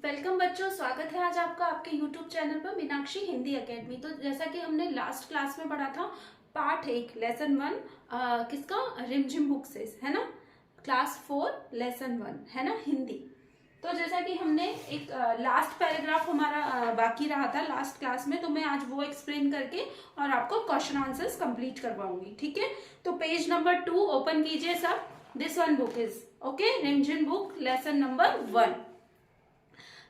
Welcome बच्चों, स्वागत है आज आपका आपके YouTube चैनल पर मीनाक्षी हिंदी एकेडमी। तो जैसा कि हमने लास्ट क्लास में पढ़ा था पार्ट 1 लेसन 1 किसका रिमझिम बुक से है ना, क्लास 4 लेसन 1 है ना हिंदी। तो जैसा कि हमने एक लास्ट पैराग्राफ हमारा बाकी रहा था लास्ट क्लास में, तो मैं आज वो एक्सप्लेन करके और आपको क्वेश्चन आंसर्स कंप्लीट करवाऊंगी। ठीक है, तो पेज नंबर 2 ओपन कीजिए सब। This one book is okay, रिमझिम बुक लेसन नंबर 1।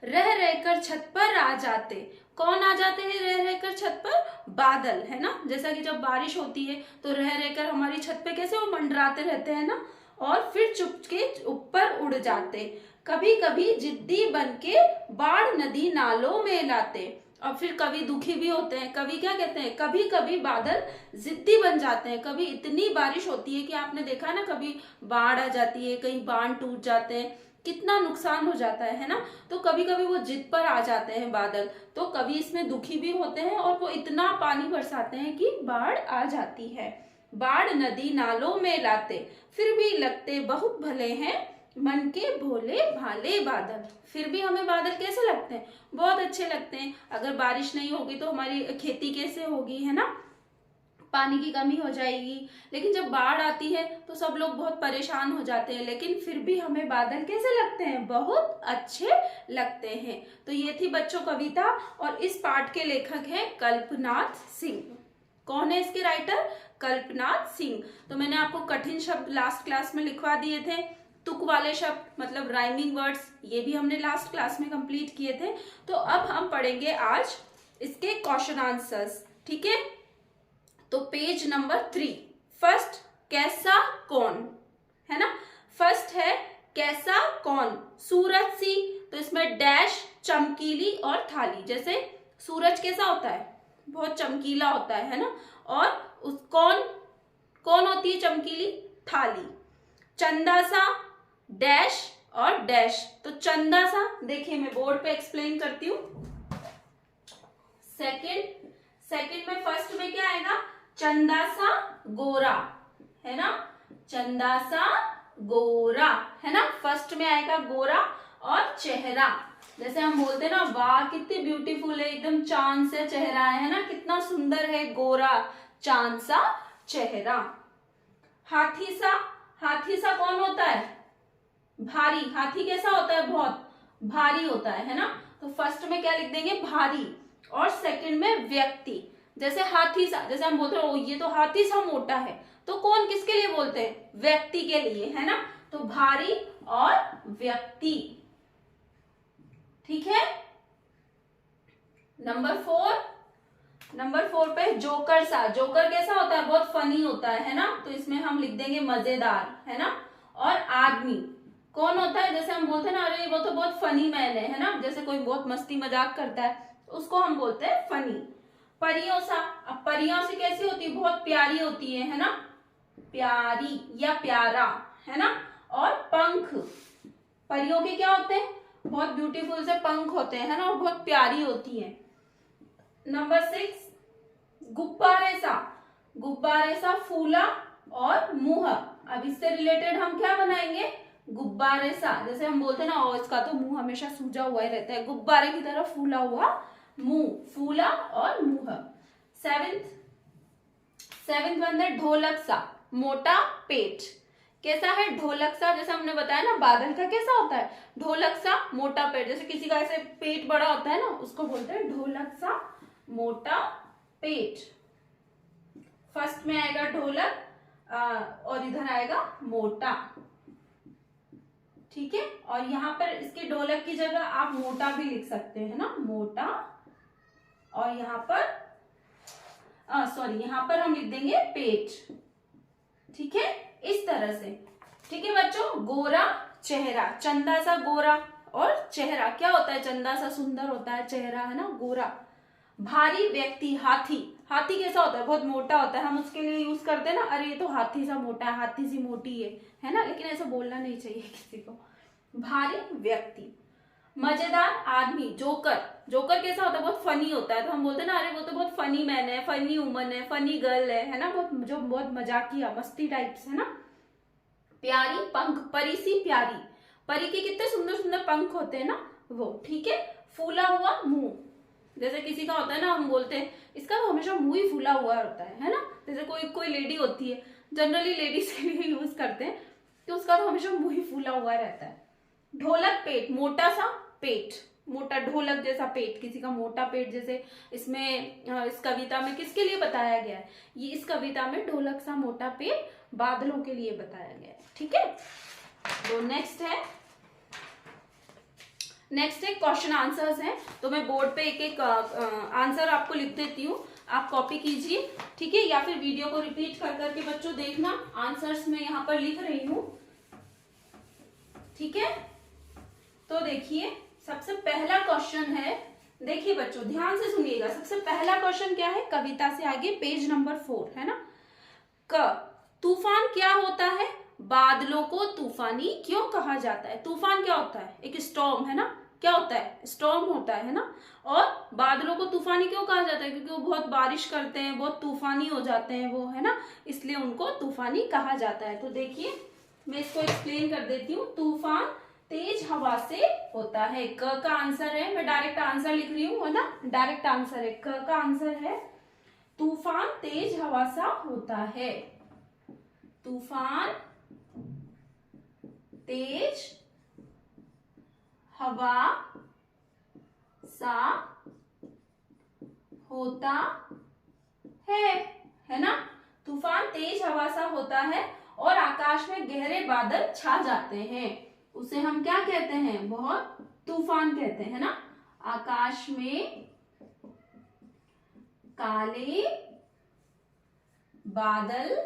रह रहकर छत पर आ जाते, कौन आ जाते हैं रह रहकर छत पर? बादल, है ना। जैसा कि जब बारिश होती है तो रह रहकर हमारी छत पे कैसे वो मंडराते रहते हैं ना, और फिर चुपके ऊपर उड़ जाते। कभी कभी जिद्दी बनके बाढ़ नदी नालों में लाते। और फिर कभी दुखी भी होते हैं, कभी क्या कहते हैं, कभी कभी बादल जिद्दी बन जाते हैं। कभी इतनी बारिश होती है कि आपने देखा ना, कभी बाढ़ आ जाती है, कहीं बांध टूट जाते हैं, कितना नुकसान हो जाता है ना। तो कभी कभी वो जिद पर आ जाते हैं बादल, तो कभी इसमें दुखी भी होते हैं और वो इतना पानी बरसाते हैं कि बाढ़ आ जाती है। बाढ़ नदी नालों में लाते, फिर भी लगते बहुत भले हैं मन के भोले भाले बादल। फिर भी हमें बादल कैसे लगते हैं? बहुत अच्छे लगते हैं। अगर बारिश नहीं होगी तो हमारी खेती कैसे होगी, है ना, पानी की कमी हो जाएगी। लेकिन जब बाढ़ आती है तो सब लोग बहुत परेशान हो जाते हैं, लेकिन फिर भी हमें बादल कैसे लगते हैं? बहुत अच्छे लगते हैं। तो ये थी बच्चों कविता, और इस पाठ के लेखक हैं कल्पनाथ सिंह। कौन है इसके राइटर? कल्पनाथ सिंह। तो मैंने आपको कठिन शब्द लास्ट क्लास में लिखवा दिए थे, तुक वाले शब्द मतलब राइमिंग वर्ड्स, ये भी हमने लास्ट क्लास में कंप्लीट किए थे। तो अब हम पढ़ेंगे आज इसके क्वेश्चन आंसर्स। ठीक है, तो पेज नंबर 3 फर्स्ट, कैसा कौन, है ना। फर्स्ट है कैसा कौन, सूरज सी, तो इसमें डैश चमकीली और थाली। जैसे सूरज कैसा होता है? बहुत चमकीला होता है ना। और उस कौन कौन होती है चमकीली? थाली। चंदा सा, डैश और डैश। तो चंदा सा, देखिए मैं बोर्ड पे एक्सप्लेन करती हूँ। सेकंड में फर्स्ट में क्या आएगा? चंदा सा गोरा, है ना, चंदा सा गोरा, है ना। फर्स्ट में आएगा गोरा। और चेहरा, जैसे हम बोलते हैं ना, वाह कितनी ब्यूटीफुल है, एकदम चांद से चेहरा है ना, कितना सुंदर है, गोरा चांद सा चेहरा। हाथी सा, हाथी सा कौन होता है? भारी। हाथी कैसा होता है? बहुत भारी होता है ना। तो फर्स्ट में क्या लिख देंगे? भारी। और सेकंड में व्यक्ति, जैसे हाथी सा, जैसे हम बोलते हैं ओ ये तो हाथी सा मोटा है, तो कौन किसके लिए बोलते हैं? व्यक्ति के लिए, है ना। तो भारी और व्यक्ति। ठीक है। नंबर 4 पे जोकर सा, जोकर कैसा होता है? बहुत फनी होता है ना, तो इसमें हम लिख देंगे मजेदार, है ना। और आदमी कौन होता है? जैसे हम बोलते हैं ना, अरे वो तो बहुत फनी मैन है ना, जैसे कोई बहुत मस्ती मजाक करता है, तो उसको हम बोलते हैं फनी। परियों सा, अब परियों से कैसी होती है? बहुत प्यारी होती है ना, प्यारी या प्यारा, है ना। और पंख, परियों के क्या होते हैं? बहुत ब्यूटीफुल से पंख होते हैं, है ना, और बहुत प्यारी होती है। नंबर 6 गुब्बारे सा, गुब्बारे सा फूला और मुंह। अब इससे रिलेटेड हम क्या बनाएंगे? गुब्बारे सा, जैसे हम बोलते हैं ना, ओ इसका तो मुंह हमेशा सूजा हुआ ही रहता है, गुब्बारे की तरह फूला हुआ मुंह, फूला और मुंह। सेवेंथ वन है ढोलक सा, मोटा पेट। कैसा है? ढोलक सा, जैसे हमने बताया ना बादल का कैसा होता है? ढोलक सा मोटा पेट। जैसे किसी का ऐसे पेट बड़ा होता है ना, उसको बोलते हैं ढोलक सा मोटा पेट। फर्स्ट में आएगा ढोलक और इधर आएगा मोटा। ठीक है, और यहाँ पर इसके ढोलक की जगह आप मोटा भी लिख सकते हैं ना, मोटा। और यहाँ पर यहाँ पर हम लिख देंगे पेट। ठीक है, इस तरह से। ठीक है बच्चों, गोरा चेहरा, चंदा सा गोरा, और चेहरा क्या होता है? चंदा सा सुंदर होता है चेहरा, है ना, गोरा। भारी व्यक्ति, हाथी, हाथी कैसा होता है? बहुत मोटा होता है, हम उसके लिए यूज करते हैं ना, अरे ये तो हाथी सा मोटा है, हाथी सी मोटी है ना, लेकिन ऐसा बोलना नहीं चाहिए किसी को। भारी व्यक्ति। मजेदार आदमी, जोकर, जोकर कैसा होता है? बहुत फनी होता है, तो हम बोलते हैं ना, अरे वो तो बहुत फनी मैन है, फनी वुमन है, फनी गर्ल है ना, बहुत जो बहुत मजाकिया मस्ती टाइप्स, है ना। प्यारी, पंख, परी सी प्यारी, परी के कितने सुंदर सुंदर पंख होते हैं ना, वो, ठीक है। फूला हुआ मुंह, जैसे किसी का होता है ना, हम बोलते हैं इसका तो हमेशा मुंह ही फूला हुआ होता है ना। जैसे कोई कोई लेडी होती है, जनरली लेडीज के लिए यूज करते हैं, तो उसका तो हमेशा मुंह ही फूला हुआ रहता है। ढोलक पेट, मोटा सा पेट, मोटा ढोलक जैसा पेट, किसी का मोटा पेट, जैसे इसमें इस कविता में किसके लिए बताया गया है, ये इस कविता में ढोलक सा मोटा पेट बादलों के लिए बताया गया है, ठीक है। तो नेक्स्ट है क्वेश्चन आंसर्स हैं, तो मैं बोर्ड पे एक एक आंसर आपको लिख देती हूँ, आप कॉपी कीजिए, ठीक है, या फिर वीडियो को रिपीट कर करके बच्चों देखना। आंसर्स मैं यहाँ पर लिख रही हूँ, ठीक है। तो देखिए सबसे पहला क्वेश्चन है, देखिए बच्चों ध्यान से सुनिएगा। सबसे पहला क्वेश्चन क्या है, कविता से आगे पेज नंबर 4 है ना। क, तूफान क्या होता है, बादलों को तूफानी क्यों कहा जाता है। तूफान क्या होता है, एक स्टॉर्म है ना, क्या होता है, स्टॉर्म होता है ना। और बादलों को तूफानी क्यों कहा जाता है, क्योंकि वो बहुत बारिश करते हैं, बहुत तूफानी हो जाते हैं वो, है ना, इसलिए उनको तूफानी कहा जाता है। तो देखिए मैं इसको एक्सप्लेन कर देती हूँ। तूफान तेज हवा से होता है, क का आंसर है, मैं डायरेक्ट आंसर लिख रही हूँ, है ना, डायरेक्ट आंसर है, क का आंसर है तूफान तेज हवा सा होता है। तूफान तेज हवा सा होता है ना। तूफान तेज हवा सा होता है और आकाश में गहरे बादल छा जाते हैं, उसे हम क्या कहते हैं, बहुत तूफान कहते हैं ना। आकाश में काले बादल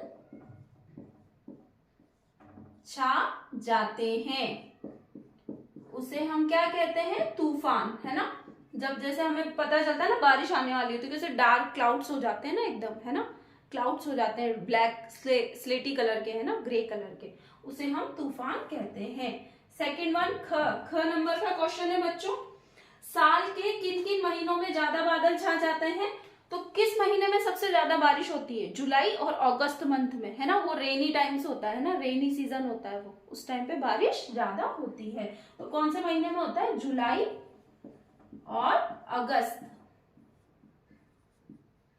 छा जाते हैं, उसे हम क्या कहते हैं, तूफान, है ना। जब जैसे हमें पता चलता है ना बारिश आने वाली होती है, जैसे डार्क क्लाउड्स हो जाते हैं ना एकदम, है ना, क्लाउड्स हो जाते हैं ब्लैक स्लेटी कलर के, है ना, ग्रे कलर के, उसे हम तूफान कहते हैं। सेकंड वन, ख नंबर का क्वेश्चन है बच्चों। साल के किन किन महीनों में ज्यादा बादल छा जाते हैं, तो किस महीने में सबसे ज्यादा बारिश होती है, जुलाई और अगस्त मंथ में, है ना, वो रेनी टाइम्स होता है ना, रेनी सीजन होता है वो, उस टाइम पे बारिश ज्यादा होती है। तो कौन से महीने में होता है, जुलाई और अगस्त,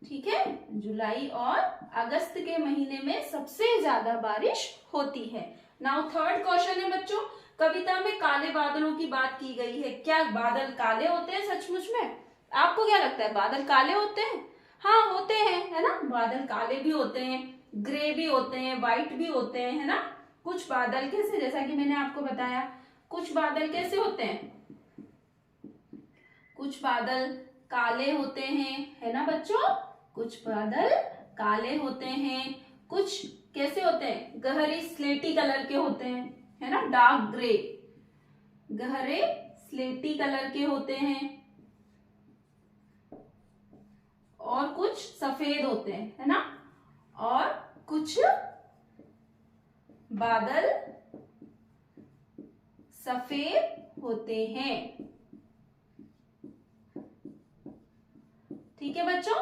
ठीक है, जुलाई और अगस्त के महीने में सबसे ज्यादा बारिश होती है। नाउ थर्ड क्वेश्चन है बच्चों, कविता में काले बादलों की बात की गई है, क्या बादल काले होते हैं सचमुच में, आपको क्या लगता है, बादल काले होते हैं। हाँ होते हैं, है ना, बादल काले भी होते हैं, ग्रे भी होते हैं, व्हाइट भी होते हैं, है ना। कुछ बादल कैसे, जैसा कि मैंने आपको बताया, कुछ बादल कैसे होते हैं, कुछ बादल काले होते हैं, है ना बच्चों, कुछ बादल काले होते हैं, कुछ कैसे होते हैं, गहरी स्लेटी कलर के होते हैं, है ना, डार्क ग्रे, गहरे स्लेटी कलर के होते हैं, और कुछ सफेद होते हैं, है ना, और कुछ बादल सफेद होते हैं, ठीक है बच्चों।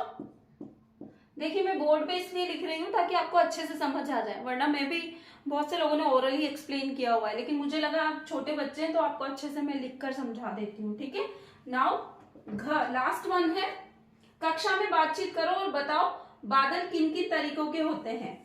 देखिए मैं बोर्ड पे इसलिए लिख रही हूँ ताकि आपको अच्छे से समझ आ जाए, वरना मैं भी, बहुत से लोगों ने ओरली एक्सप्लेन किया हुआ है, लेकिन मुझे लगा आप छोटे बच्चे हैं तो आपको अच्छे से मैं लिखकर समझा देती हूँ, ठीक है। नाउ लास्ट वन है, कक्षा में बातचीत करो और बताओ बादल किन किन तरीकों के होते हैं।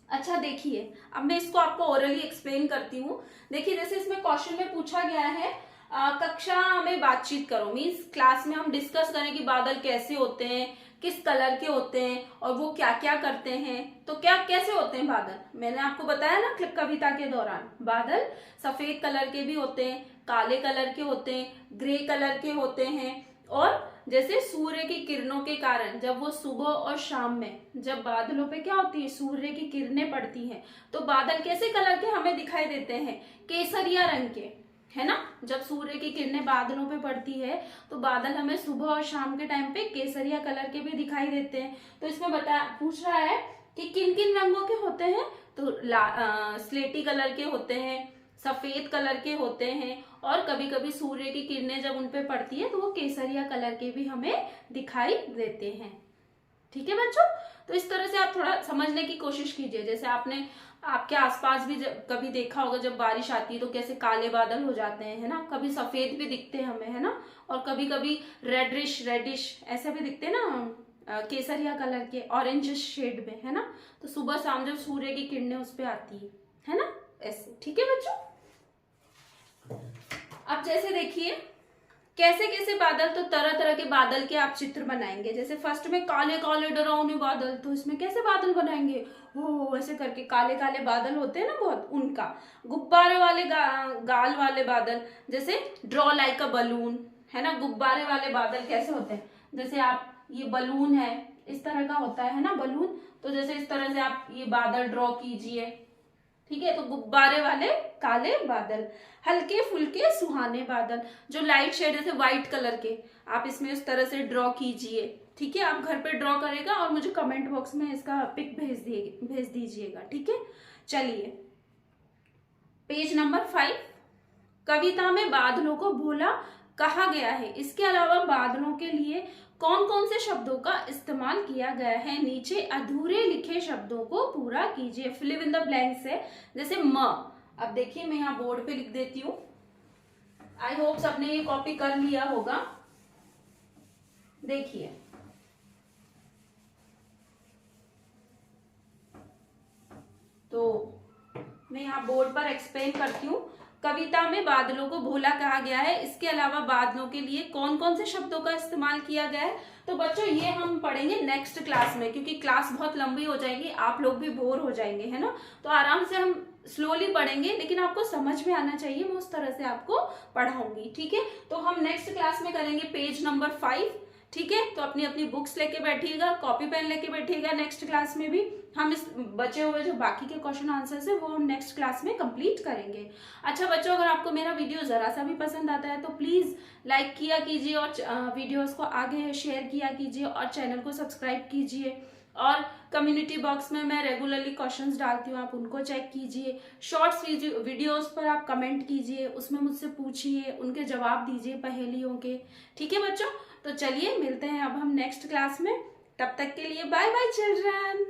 अच्छा देखिए अब मैं इसको आपको ओरली एक्सप्लेन करती हूँ। देखिए जैसे इसमें क्वेश्चन में पूछा गया है कक्षा में बातचीत करो, मीन्स क्लास में हम डिस्कस करें कि बादल कैसे होते हैं, किस कलर के होते हैं और वो क्या क्या करते हैं। तो क्या कैसे होते हैं बादल, मैंने आपको बताया ना कविता के दौरान, बादल सफेद कलर के भी होते हैं, काले कलर के होते हैं, ग्रे कलर के होते हैं, और जैसे सूर्य की किरणों के कारण जब वो सुबह और शाम में जब बादलों पे क्या होती है, सूर्य की किरणें पड़ती हैं, तो बादल कैसे कलर के हमें दिखाई देते हैं, केसरिया रंग के, है ना। जब सूर्य की किरणें बादलों पे पड़ती है तो बादल हमें सुबह और शाम के टाइम पे केसरिया कलर के भी दिखाई देते हैं। तो इसमें पूछ रहा है कि किन किन रंगों के होते हैं, तो स्लेटी कलर के होते हैं, सफेद कलर के होते हैं, और कभी कभी सूर्य की किरणें जब उन पे पड़ती है तो वो केसरिया कलर के भी हमें दिखाई देते हैं, ठीक है बच्चों। तो इस तरह से आप थोड़ा समझने की कोशिश कीजिए, जैसे आपने आपके आसपास भी कभी देखा होगा जब बारिश आती है तो कैसे काले बादल हो जाते हैं, है ना, कभी सफेद भी दिखते हैं हमें, है ना, और कभी कभी रेडिश रेडिश ऐसे भी दिखते हैं ना, केसरिया कलर के, ऑरेंज शेड में, है ना। तो सुबह शाम जब सूर्य की किरणें उस पे आती है ना, ऐसे। ठीक है बच्चों, अब जैसे देखिए कैसे कैसे बादल, तो तरह तरह के बादल के आप चित्र बनाएंगे। जैसे फर्स्ट में काले काले डरावने बादल, तो इसमें कैसे बादल बनाएंगे, वो ऐसे करके काले काले बादल होते हैं ना बहुत, उनका। गुब्बारे वाले गाल वाले बादल, जैसे ड्रॉ लाइक अ बलून, है ना। गुब्बारे वाले बादल कैसे होते हैं, जैसे आप ये बलून है, इस तरह का होता है ना बलून, तो जैसे इस तरह से आप ये बादल ड्रॉ कीजिए। ठीक है, तो गुब्बारे वाले काले बादल। हल्के फुल्के सुहाने बादल, जो लाइट शेड जैसे व्हाइट कलर के, आप इसमें उस तरह से ड्रॉ कीजिए। ठीक है, आप घर पे ड्रॉ करेगा और मुझे कमेंट बॉक्स में इसका पिक भेज दीजिएगा। ठीक है, चलिए पेज नंबर 5। कविता में बादलों को भोला कहा गया है, इसके अलावा बादलों के लिए कौन कौन से शब्दों का इस्तेमाल किया गया है, नीचे अधूरे लिखे शब्दों को पूरा कीजिए। फिल इन द ब्लैंक्स है, जैसे म। अब देखिए मैं यहाँ बोर्ड पे लिख देती हूँ, आई होप सबने ये कॉपी कर लिया होगा। देखिए तो मैं यहाँ बोर्ड पर एक्सप्लेन करती हूँ। कविता में बादलों को भोला कहा गया है, इसके अलावा बादलों के लिए कौन कौन से शब्दों का इस्तेमाल किया गया है। तो बच्चों ये हम पढ़ेंगे नेक्स्ट क्लास में, क्योंकि क्लास बहुत लंबी हो जाएगी, आप लोग भी बोर हो जाएंगे, है ना। तो आराम से हम स्लोली पढ़ेंगे, लेकिन आपको समझ में आना चाहिए, मैं उस तरह से आपको पढ़ाऊंगी। ठीक है, तो हम नेक्स्ट क्लास में करेंगे पेज नंबर 5। ठीक है, तो अपनी अपनी बुक्स लेके बैठिएगा, कॉपी पेन लेके बैठिएगा। नेक्स्ट क्लास में भी हम इस बचे हुए जो बाकी के क्वेश्चन आंसर्स है वो हम नेक्स्ट क्लास में कंप्लीट करेंगे। अच्छा बच्चों, अगर आपको मेरा वीडियो जरा सा भी पसंद आता है तो प्लीज लाइक किया कीजिए और वीडियोस को आगे शेयर किया कीजिए और चैनल को सब्सक्राइब कीजिए। और कम्युनिटी बॉक्स में मैं रेगुलरली क्वेश्चंस डालती हूँ, आप उनको चेक कीजिए। शॉर्ट्स वीडियोस पर आप कमेंट कीजिए, उसमें मुझसे पूछिए, उनके जवाब दीजिए पहेलियों के। ठीक है बच्चों, तो चलिए मिलते हैं अब हम नेक्स्ट क्लास में। तब तक के लिए बाय बाय चिल्ड्रन।